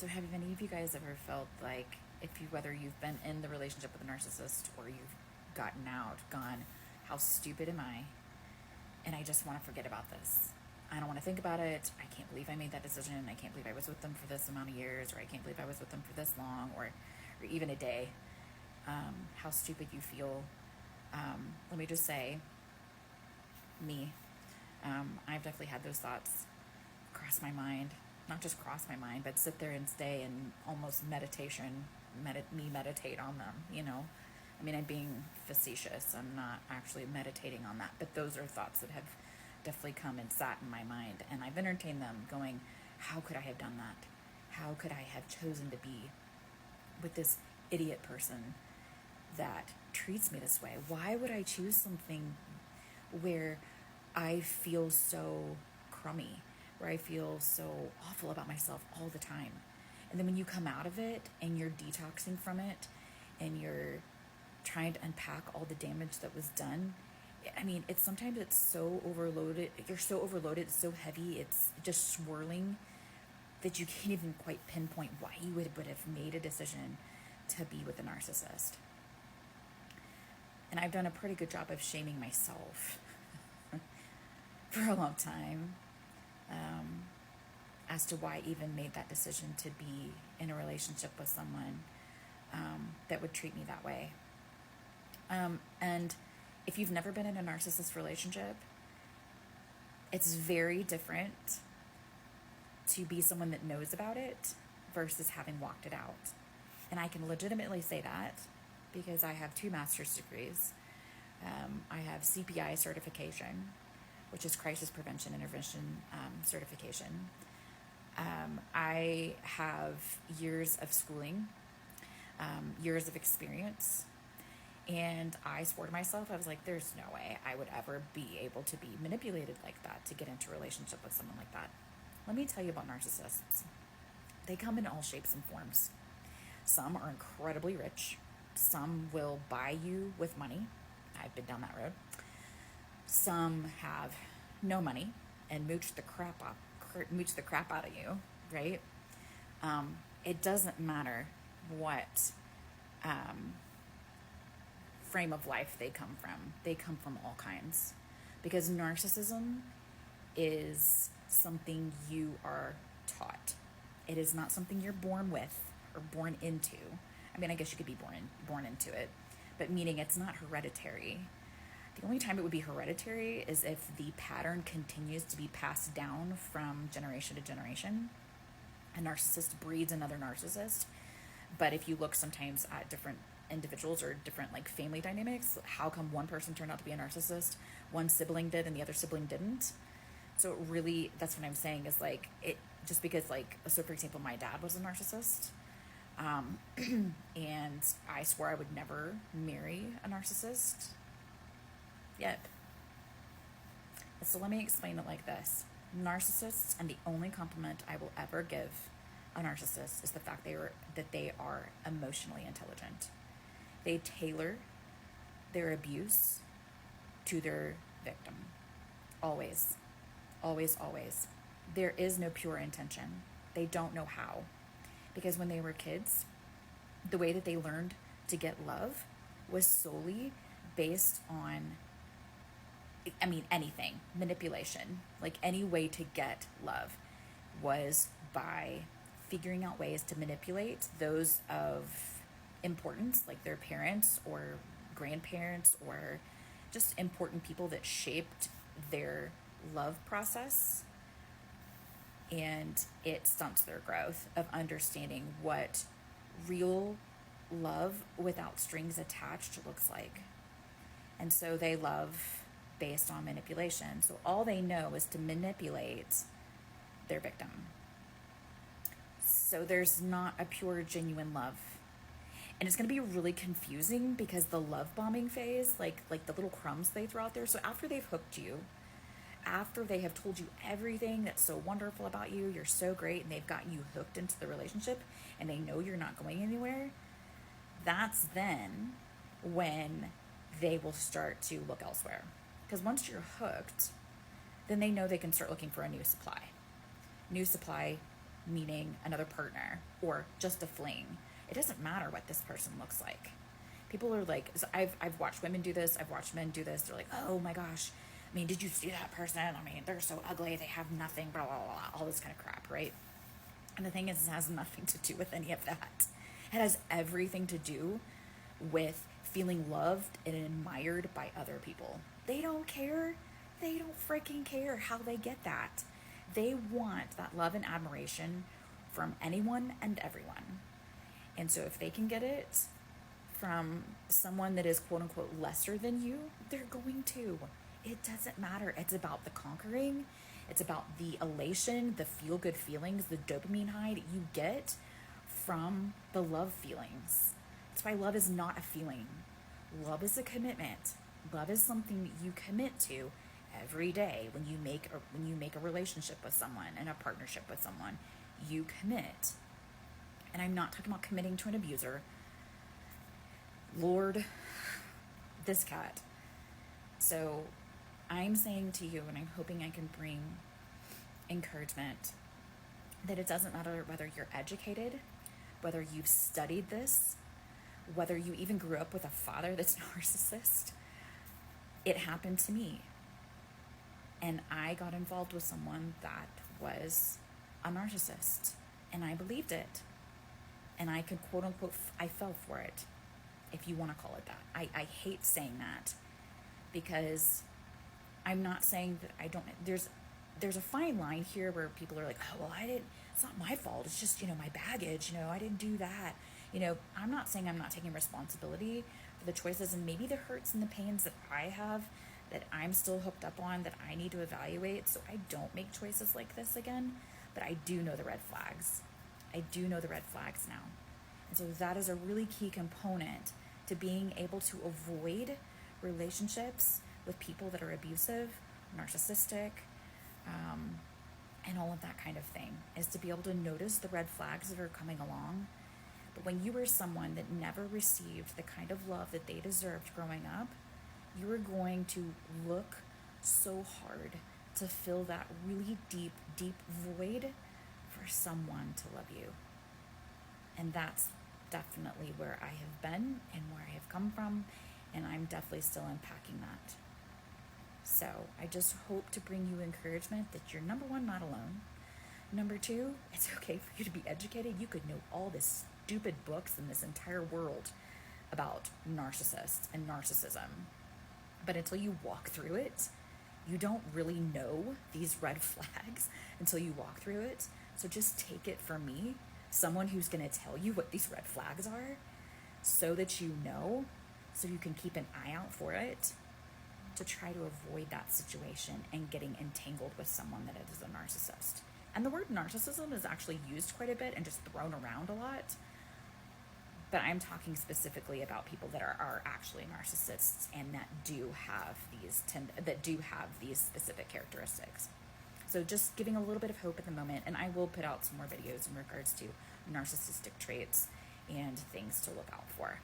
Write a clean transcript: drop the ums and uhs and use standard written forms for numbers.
So have any of you guys ever felt like, whether you've been in the relationship with a narcissist or you've gotten out, gone, how stupid am I? And I just want to forget about this. I don't want to think about it. I can't believe I made that decision. I can't believe I was with them for this amount of years, or I can't believe I was with them for this long, or even a day. How stupid you feel. Let me just say, me, I've definitely had those thoughts cross my mind. Not just cross my mind, but sit there and stay and almost meditate on them, I mean, I'm being facetious. I'm not actually meditating on that, but those are thoughts that have definitely come and sat in my mind, and I've entertained them going, how could I have done that? How could I have chosen to be with this idiot person that treats me this way? Why would I choose something where I feel so crummy, where I feel so awful about myself all the time? And then when you come out of it and you're detoxing from it and you're trying to unpack all the damage that was done, I mean, sometimes it's so overloaded. You're so overloaded, it's so heavy, it's just swirling that you can't even quite pinpoint why you would have made a decision to be with a narcissist. And I've done a pretty good job of shaming myself for a long time as to why I even made that decision to be in a relationship with someone that would treat me that way. And if you've never been in a narcissist relationship, it's very different to be someone that knows about it versus having walked it out. And I can legitimately say that because I have 2 master's degrees. I have CPI certification, which is crisis prevention intervention certification. I have years of schooling, years of experience. And I swore to myself, I was like, there's no way I would ever be able to be manipulated like that, to get into a relationship with someone like that. Let me tell you about narcissists. They come in all shapes and forms. Some are incredibly rich. Some will buy you with money. I've been down that road. Some have no money and mooch the crap out of you, right? It doesn't matter what frame of life they come from. They come from all kinds, because narcissism is something you are taught. It is not something you're born with or born into. I mean, I guess you could be born into it, but meaning it's not hereditary. The only time it would be hereditary is if the pattern continues to be passed down from generation to generation. A narcissist breeds another narcissist. But if you look sometimes at different individuals or different family dynamics, how come one person turned out to be a narcissist, one sibling did and the other sibling didn't? So it really, that's what I'm saying is it just because so for example, my dad was a narcissist, and I swore I would never marry a narcissist. Yep. So let me explain it like this. Narcissists, and the only compliment I will ever give a narcissist is the fact that they are emotionally intelligent. They tailor their abuse to their victim. Always. Always, always. There is no pure intention. They don't know how. Because when they were kids, the way that they learned to get love was solely based on, anything, manipulation. Any way to get love was by figuring out ways to manipulate those of importance, like their parents or grandparents or just important people that shaped their love process. And it stunts their growth of understanding what real love without strings attached looks like. And so they love based on manipulation. So all they know is to manipulate their victim. So there's not a pure, genuine love. And it's going to be really confusing because the love bombing phase, like the little crumbs they throw out there. So after they've hooked you, after they have told you everything that's so wonderful about you, you're so great, and they've gotten you hooked into the relationship, and they know you're not going anywhere, that's then when they will start to look elsewhere. Because once you're hooked, then they know they can start looking for a new supply. New supply meaning another partner or just a fling. It doesn't matter what this person looks like. People are like, so I've watched women do this, I've watched men do this. They're like, oh my gosh, I mean, did you see that person? I mean, they're so ugly, they have nothing, blah, blah, blah, all this kind of crap, right? And the thing is, it has nothing to do with any of that. It has everything to do with feeling loved and admired by other people. They don't care. They don't freaking care how they get that. They want that love and admiration from anyone and everyone. And so if they can get it from someone that is quote unquote lesser than you, they're going to. It doesn't matter. It's about the conquering. It's about the elation, the feel good feelings, the dopamine high that you get from the love feelings. That's why love is not a feeling. Love is a commitment. Love is something you commit to every day when you make a relationship with someone and a partnership with someone. You commit. And I'm not talking about committing to an abuser. Lord, this cat. So I'm saying to you, and I'm hoping I can bring encouragement, that it doesn't matter whether you're educated, whether you've studied this, whether you even grew up with a father that's narcissist. It happened to me. And I got involved with someone that was a narcissist. And I believed it. And I could quote unquote, I fell for it, if you want to call it that. I hate saying that, because I'm not saying that I don't, there's a fine line here where people are like, oh, well, it's not my fault. It's just, my baggage, I didn't do that. I'm not saying I'm not taking responsibility for the choices and maybe the hurts and the pains that I have, that I'm still hooked up on, that I need to evaluate so I don't make choices like this again. But I do know the red flags. I do know the red flags now. And so that is a really key component to being able to avoid relationships with people that are abusive, narcissistic, and all of that kind of thing, is to be able to notice the red flags that are coming along. But when you are someone that never received the kind of love that they deserved growing up, you are going to look so hard to fill that really deep, deep void for someone to love you. And that's definitely where I have been and where I have come from, and I'm definitely still unpacking that. So I just hope to bring you encouragement that you're, number one, not alone. Number two, it's okay for you to be educated. You could know all this stupid books in this entire world about narcissists and narcissism, but until you walk through it, you don't really know these red flags until you walk through it. So just take it from me, someone who's going to tell you what these red flags are, so that you know, so you can keep an eye out for it, to try to avoid that situation and getting entangled with someone that is a narcissist. And the word narcissism is actually used quite a bit and just thrown around a lot. But I'm talking specifically about people that are actually narcissists and that do have these specific characteristics. So just giving a little bit of hope at the moment, and I will put out some more videos in regards to narcissistic traits and things to look out for.